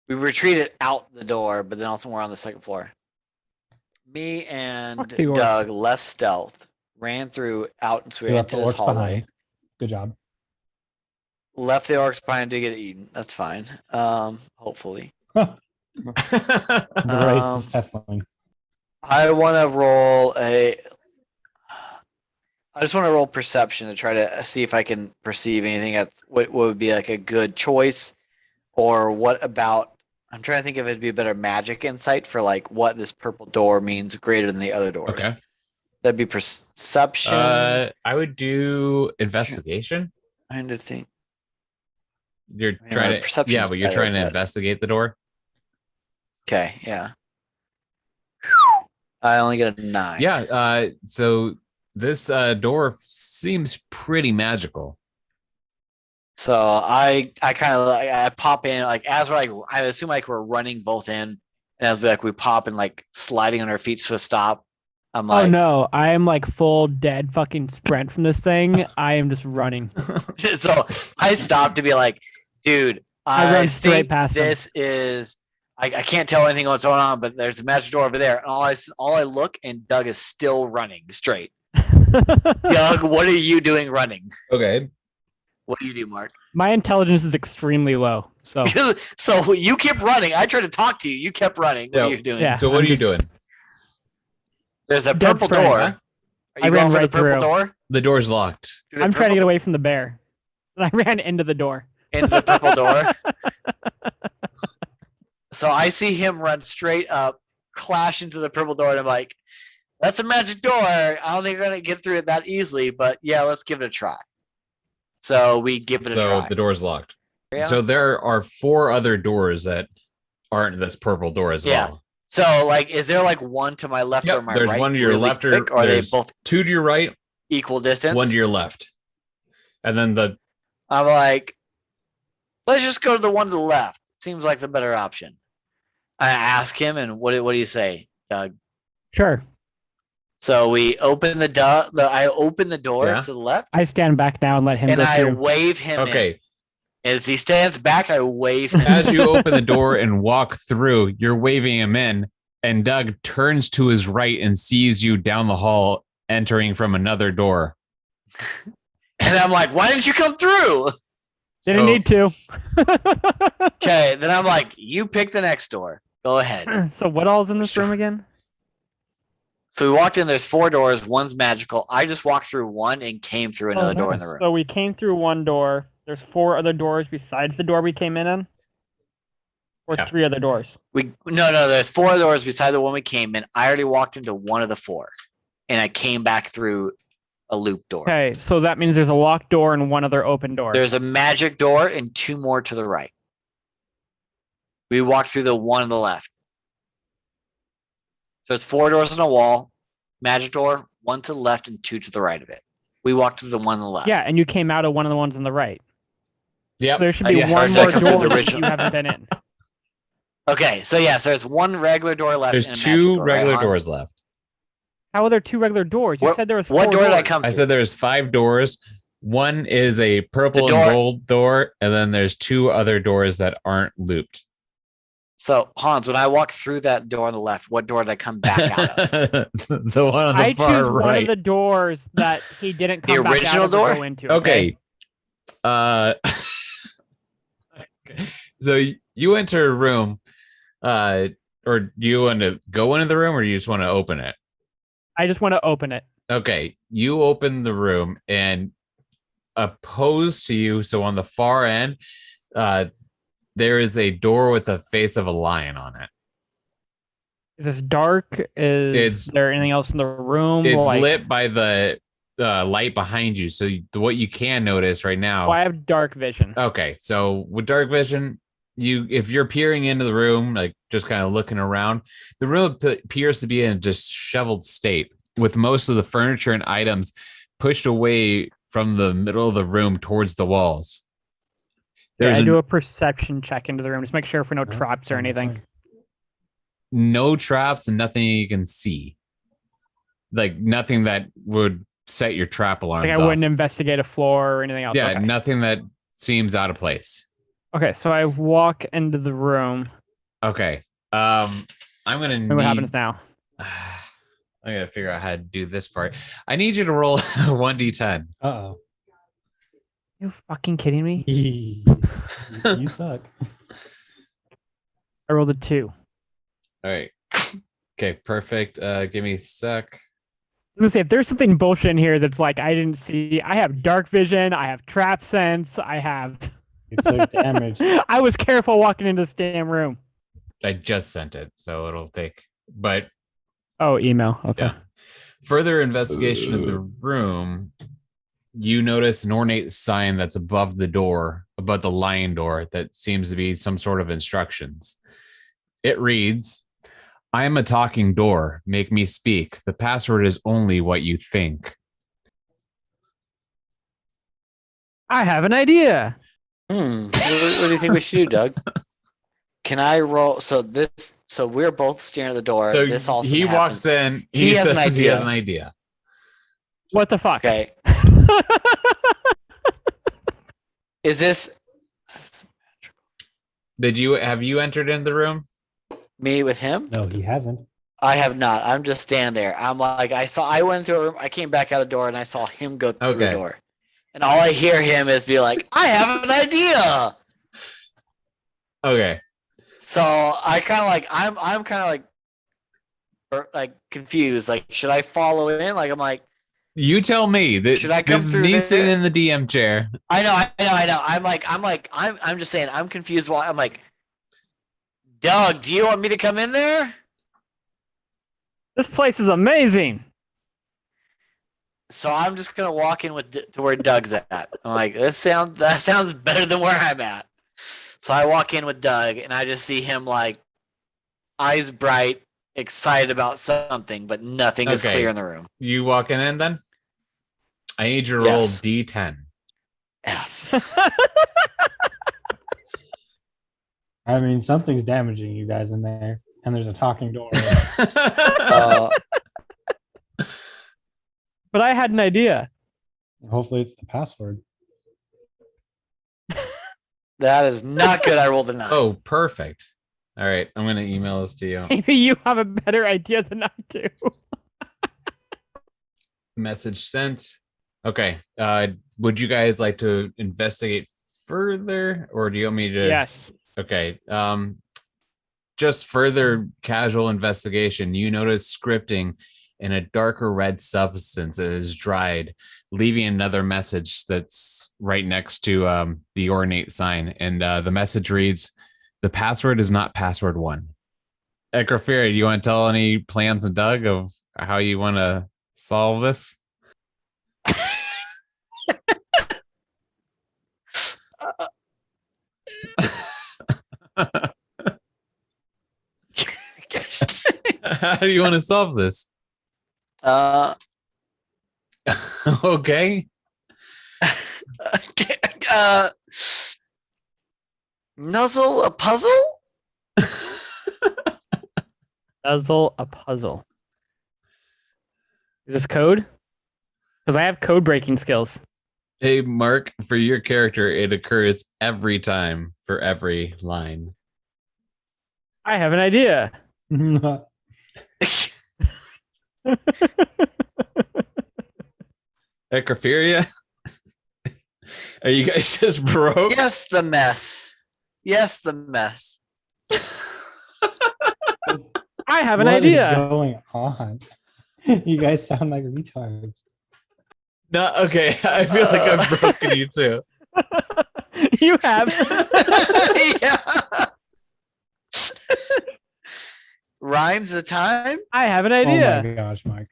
We retreated out the door, but then also we're on the second floor. Me and Fuck the orcs. Doug left stealth, ran through out and so we We went left the into this orcs hallway. behind. Good job. Left the orcs behind to get eaten. That's fine. Hopefully. The Um, racist Teflon. I want to roll a. I just want to roll perception to try to see if I can perceive anything at what would be like a good choice, or what about. I'm trying to think if it'd be a better magic insight for like what this purple door means greater than the other doors. Okay. That'd be perception. I would do investigation. I had to think. You're Yeah, trying to, perception's yeah, but you're better, trying to but- investigate the door. Okay, yeah. I only get a 9. Yeah. So this door seems pretty magical. So I kind of like I pop in like as we're like I assume like we're running both in, and as like we pop and like sliding on our feet to a stop. I'm Oh like, no, I am like full dead fucking sprint from this thing. I am just running. so I stopped to be like, dude, I I run straight think past him. this is. I can't tell anything what's going on, but there's a magic door over there. And all I look and Doug is still running straight. Doug, what are you doing running? Okay. What do you do, Mark? My intelligence is extremely low. So So you kept running. I tried to talk to you. You kept running. What Yeah. are you doing? Yeah. So what I'm are you just- doing? There's a Dead purple sprint. door. Huh? Are I you ran going for the right purple through. door? The door's locked. Through the I'm trying to get purple- away from the bear. And I ran into the door. into the purple door. So I see him run straight up, clash into the purple door, and I'm like, "That's a magic door. I don't think you're gonna get through it that easily, but yeah, let's give it a try." So we give it a So try. the door's locked. Yeah. So there are 4 other doors that aren't this purple door as Yeah. well. So like, is there like one to my left Yep, or my there's right? one to your really left or quick, are they there's both 2 to your right, equal distance? 1 to your left. And then the I'm like, let's just go to the one to the left. Seems like the better option. I ask him, and what do you say, Doug? Sure. So we open the door. I open the door Yeah. to the left, I stand back now and let him and go I through. wave him. okay. In. As he stands back, I wave him. As you open the door and walk through, you're waving him in, and Doug turns to his right and sees you down the hall entering from another door. And I'm like, why didn't you come through? Didn't need to. Okay, then I'm like, you pick the next door. Go ahead. So what all's in this room again? So we walked in. There's 4 doors. One's magical. I just walked through one and came through another door in the room. So we came through one door. There's 4 other doors besides the door we came in? Or Yeah. 3 other doors? No. There's 4 doors beside the one we came in. I already walked into one of the 4, and I came back through a loop door. Okay, so that means there's a locked door and one other open door. There's a magic door and 2 more to the right. We walked through the one on the left. So it's 4 doors on a wall, magic door, 1 to the left and 2 to the right of it. We walked to the one on the left. Yeah, and you came out of one of the ones on the right. Yep. There should be Yes. one Or more did I come to door the that original? you haven't been in. Okay, so yeah, so there's 1 regular door left. There's and a magic 2 door, right, regular Hans? doors left. How are there 2 regular doors? You What- said there was 4 What door doors. did I come I through? said there's 5 doors. One is a purple The and door- gold door, and then there's 2 other doors that aren't looped. So Hans, when I walked through that door on the left, what door did I come back out of? The one on the I far choose one right. of the doors that he didn't The come back original out of or door? go into. Okay. So you enter a room, or do you want to go into the room, or you just want to open it? I just want to open it. Okay, you open the room, and opposed to you, so on the far end, there is a door with the face of a lion on it. Is this dark? Is there anything else in the room? It's Like, lit by the light behind you, so what you can notice right now. well, I have dark vision. Okay, so with dark vision, if you're peering into the room, like just kind of looking around, the room appears to be in a disheveled state, with most of the furniture and items pushed away from the middle of the room towards the walls. Yeah, There's I do a perception check into the room. Just make sure for no traps or anything. no traps and nothing you can see, like nothing that would set your trap alarms Like I off. wouldn't investigate a floor or anything else. Yeah, Okay. nothing that seems out of place. Okay, so I walk into the room. Okay, I'm gonna And need. what happens now? I gotta figure out how to do this part. I need you to roll 1d10. Uh You fucking kidding me? oh. You suck. I rolled a 2. All right. Okay, perfect. Give me a sec. I was gonna say, if there's something bullshit in here that's like I didn't see, I have dark vision, I have trap sense, I have. You took damage. I was careful walking into this damn room. I just sent it, so it'll take. But Oh, email. Okay. yeah, further investigation of the room, you notice an ornate sign that's above the door, above the lion door, that seems to be some sort of instructions. It reads, "I am a talking door. Make me speak. The password is only what you think." I have an idea. What do you think we should do, Doug? Can I roll? So we're both staring at the door. So this also he happens. walks in. He has says an he idea. has an idea. What the fuck? Okay. Is this Have you entered in the room? me with him? No, he hasn't. I have not. I'm just standing there. I'm like, I went into a room. I came back out a door and I saw him go through Okay. a door. And all I hear him is be like, I have an idea. Okay. So I kind of like, I'm kind of like confused. Like, should I follow in? Like, I'm like, You tell me. Should I come This is through me there? sitting in the DM chair. I know. I'm just saying, I'm confused. Why? I'm like, Doug, do you want me to come in there? This place is amazing. So I'm just gonna walk in to where Doug's at. I'm like, that sounds better than where I'm at. So I walk in with Doug, and I just see him like, eyes bright, excited about something, but nothing is Okay. clear in the room. You walking in then? I need you to roll Yes. D10. F. I mean, something's damaging you guys in there, and there's a talking door. But I had an idea. Hopefully, it's the password. That is not good. I rolled a 9. Oh, perfect. All right. I'm going to email this to you. Maybe you have a better idea than I do. Message sent. Okay. Would you guys like to investigate further, or do you want me to? Yes. Okay. Just further casual investigation. You notice scripting in a darker red substance that is dried, leaving another message that's right next to the ornate sign. And the message reads, "The password is not password 1." Ecroferia, do you want to tell any plans of Doug of how you want to solve this? How do you want to solve this? Okay. Nuzzle a puzzle? Puzzle a puzzle. Is this code? Because I have code breaking skills. Hey, Mark, for your character, it occurs every time for every line. I have an idea. Ecroferia? Are you guys just broke? Yes, the mess. Yes, the mess. I have an What is idea. going on? You guys sound like retards. No, okay. I feel like I've broken you too. You have. Yeah. Rhymes the time? I have an Oh idea. my gosh, Mark.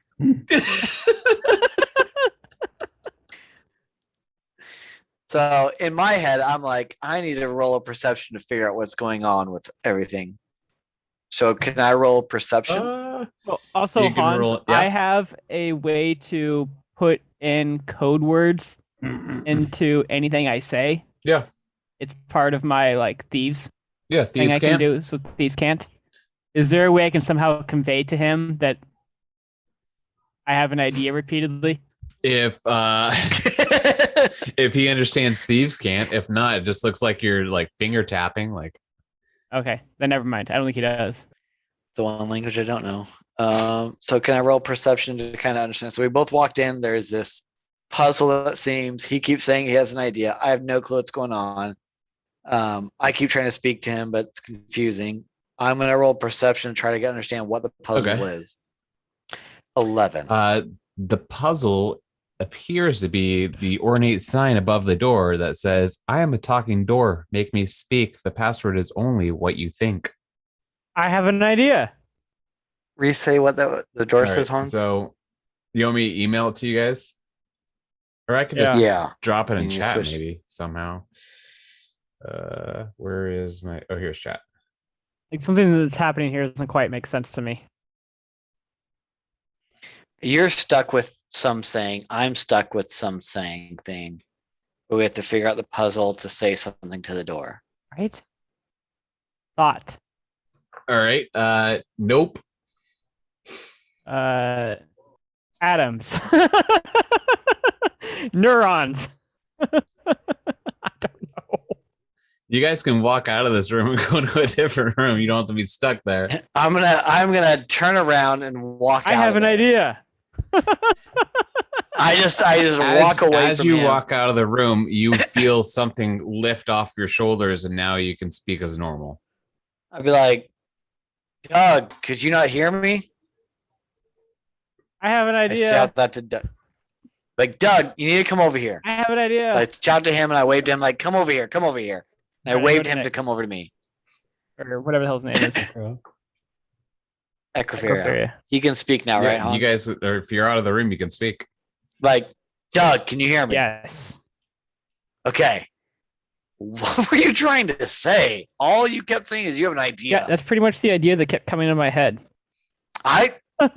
So in my head, I'm like, I need to roll a perception to figure out what's going on with everything. So can I roll perception? Well, also, You can Hans, roll it, yeah. I have a way to put in code words into anything I say. Yeah. It's part of my like thieves Yeah, thing thieves I can can't. do, so thieves can't. Is there a way I can somehow convey to him that I have an idea repeatedly? If if he understands thieves can't. If not, it just looks like you're like finger tapping. Like, Okay, then never mind. I don't think he does. The one language I don't know. So can I roll perception to kind of understand? So we both walked in. There's this puzzle that seems. He keeps saying he has an idea. I have no clue what's going on. I keep trying to speak to him, but it's confusing. I'm gonna roll perception to try to understand what the puzzle Okay. is. 11. the puzzle appears to be the ornate sign above the door that says, "I am a talking door. Make me speak. The password is only what you think." I have an idea. Re-say what the door All says, right, Hans. so you want me to email it to you guys? Or I could Yeah. just Yeah. drop it in You chat switch- maybe somehow. Where is my here's chat. Like something that's happening here doesn't quite make sense to me. You're stuck with some saying. I'm stuck with some saying thing. But we have to figure out the puzzle to say something to the door. Right? Thought. All right. Nope. Atoms. Neurons. I don't know. You guys can walk out of this room and go to a different room. You don't have to be stuck there. I'm gonna turn around and walk out. I have of an there. idea. I just walk away as from you him. walk out of the room, you feel something lift off your shoulders, and now you can speak as normal. I'd be like, Doug, could you not hear me? I have an I idea. shout that to Doug. Like, Doug, you need to come over here. I have an idea. I shout to him and I waved to him like, come over here, come over here. And I Alright, waved go him to to come over to me. Or whatever the hell his name is. Ecroferia. Ecroferia. He can speak now, right, Hans? You guys, or if you're out of the room, you can speak. Like, Doug, can you hear me? Yes. Okay. What were you trying to say? All you kept saying is you have an idea. Yeah, that's pretty much the idea that kept coming into my head.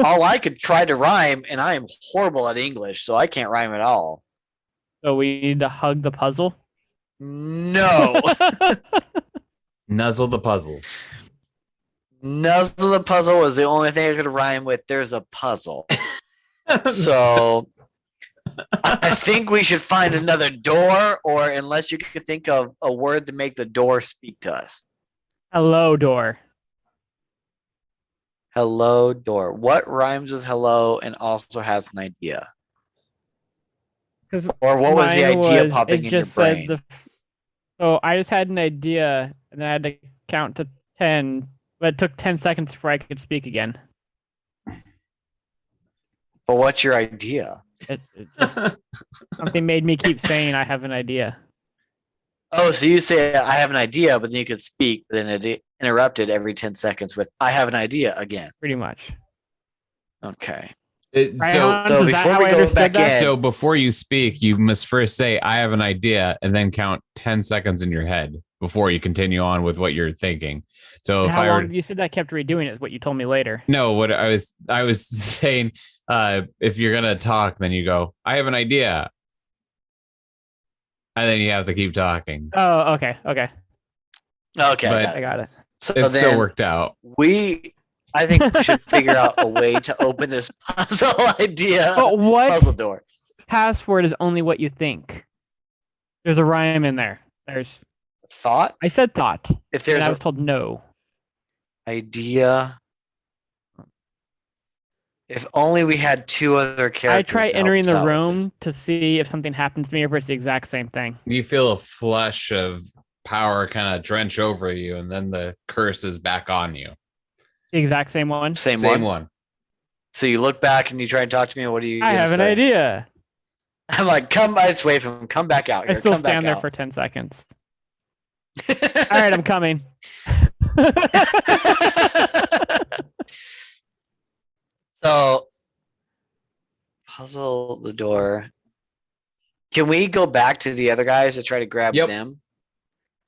All I could try to rhyme, and I am horrible at English, so I can't rhyme at all. So we need to hug the puzzle. No. Nuzzle the puzzle. Nuzzle the puzzle was the only thing I could rhyme with. There's a puzzle. So I think we should find another door, or unless you can think of a word to make the door speak to us. Hello, door. Hello, door. What rhymes with hello and also has an idea? 'Cause Or what was the mine idea was- popping it in your just said brain? So I just had an idea, and then I had to count to 10, but it took 10 seconds before I could speak again. But what's your idea? It just, something made me keep saying I have an idea. Oh, so you say I have an idea, but then you could speak, but then it interrupted every 10 seconds with I have an idea again. Pretty much. Okay. Ryan, so is that before how we I go understood back that? in- So before you speak, you must first say, I have an idea, and then count 10 seconds in your head before you continue on with what you're thinking. So And if how I long were you said that kept redoing it is what you told me later. no, what I was saying, if you're gonna talk, then you go, I have an idea. And then you have to keep talking. Oh, okay. Okay, But I got it. So It then still worked out. I think we should figure out a way to open this puzzle idea. But what Puzzle door. password is only what you think? There's a rhyme in there. Thought? I said thought, If and there's I an was told no. idea. If only we had two other characters. I try to help entering us the out with room to see if something happens to me or if it's the exact same thing. You feel a flush of power kind of drench over you, and then the curse is back on you. The exact same one. this. Same Same one. one. So you look back and you try and talk to me. What do you? I gonna have an say? idea. I'm like, come. I just wait for him. Come back out I here. still Come back stand there out. for 10 seconds. All right, I'm coming. So, puzzle the door. Can we go back to the other guys to try to grab Yep. them?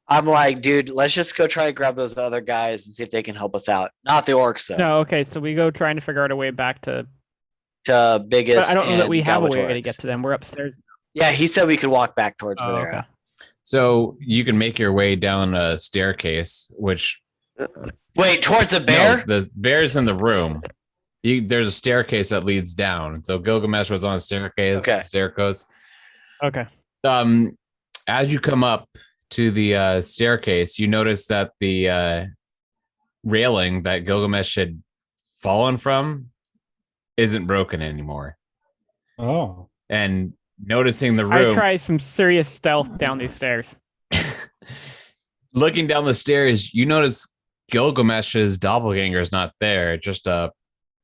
I'm like, dude, let's just go try to grab those other guys and see if they can help us out. Not the orcs, though. No, okay, so we go trying to figure out a way back to. To Biggus. But I don't know that and we have a way to Galbatorix. get to them. We're upstairs. Yeah, he said we could walk back towards where Oh, they're okay. at. So you can make your way down a staircase, which Wait, towards the bear? no, the bear's in the room. There's a staircase that leads down. So Gilgamesh was on a staircase. Okay. Staircase. Okay. As you come up to the staircase, you notice that the railing that Gilgamesh had fallen from isn't broken anymore. Oh. And noticing the I room, try some serious stealth down these stairs. looking down the stairs, you notice Gilgamesh's doppelganger is not there, just a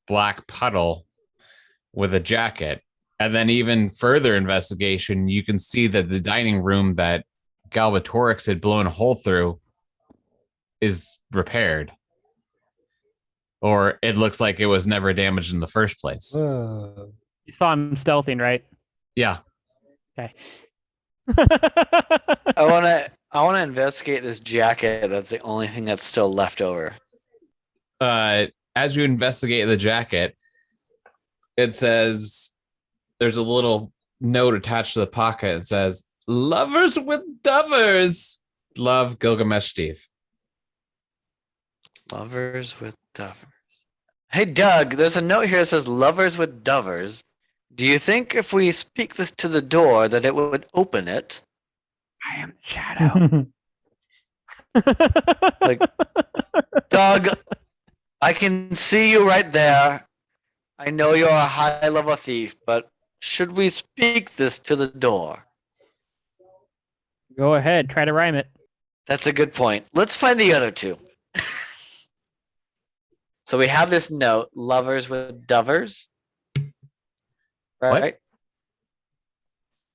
black puddle with a jacket. And then even further investigation, you can see that the dining room that Galbatorix had blown a hole through is repaired. Or it looks like it was never damaged in the first place. You saw him stealthing, right? Yeah. Okay. I wanna investigate this jacket. That's the only thing that's still left over. As you investigate the jacket, it says there's a little note attached to the pocket. It says, "Lovers with dovers. Love, Gilgamesh Steve." Lovers with dovers. Hey Doug, there's a note here that says lovers with dovers. Do you think if we speak this to the door that it would open it? I am the shadow. Like, Doug, I can see you right there. I know you're a high level thief, but should we speak this to the door? Go ahead, try to rhyme it. That's a good point. Let's find the other two. So we have this note, lovers with dovers. Right?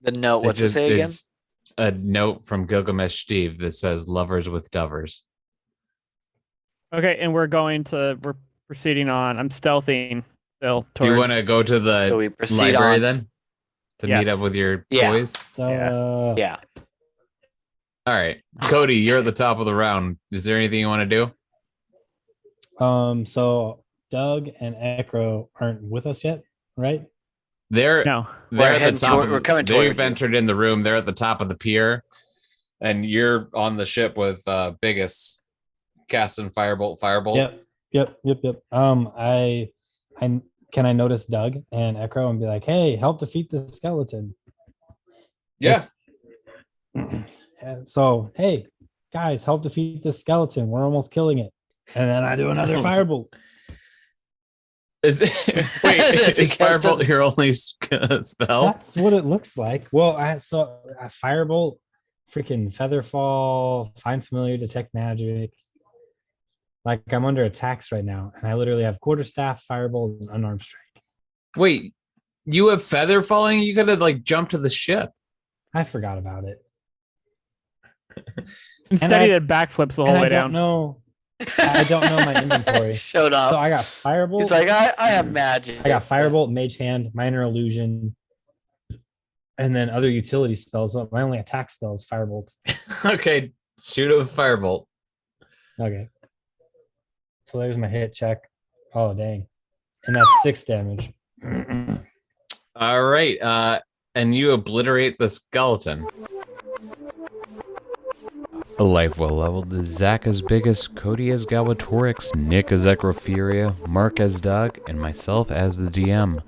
The note, what's it say again? It's a note from Gilgamesh Steve that says lovers with dovers. Okay, and we're proceeding on. I'm stealthing still. Do you towards- want to go to the So we proceed library on. then? To meet Yes. up with your Yeah. boys? So Yeah. All right. Cody, you're at the top of the round. Is there anything you want to do? so Doug and Ecro aren't with us yet, right? They're No. they're at the heading top. toward- we're coming toward They've you. entered in the room. They're at the top of the pier, and you're on the ship with Biggus casting firebolt. Yep. I can I notice Doug and Ecro and be like, hey, help defeat the skeleton. Yeah. And so, hey, guys, help defeat this skeleton. We're almost killing it. And then I do another firebolt. Is wait? Does he Is cast firebolt a- your only spell? That's what it looks like. Well, I firebolt, freaking featherfall, find familiar, detect magic. Like I'm under attacks right now, and I literally have quarterstaff, firebolt, and unarmed strike. Wait, you have feather falling? You gotta like jump to the ship. I forgot about it. Instead, I- he did backflips the whole And I way don't down. know. I don't know my inventory. Showed up. So I got Firebolt. He's like, I have magic. I got Firebolt, Mage Hand, Minor Illusion, and then other utility spells. But my only attack spell is Firebolt. Okay, shoot a firebolt. Okay. So there's my hit check. Oh dang. And that's 6 damage. All right, and you obliterate the skeleton. A life well leveled is Zach as Biggus, Cody as Galbatorix, Nick as Ecroferia, Mark as Doug, and myself as the DM.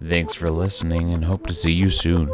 Thanks for listening and hope to see you soon.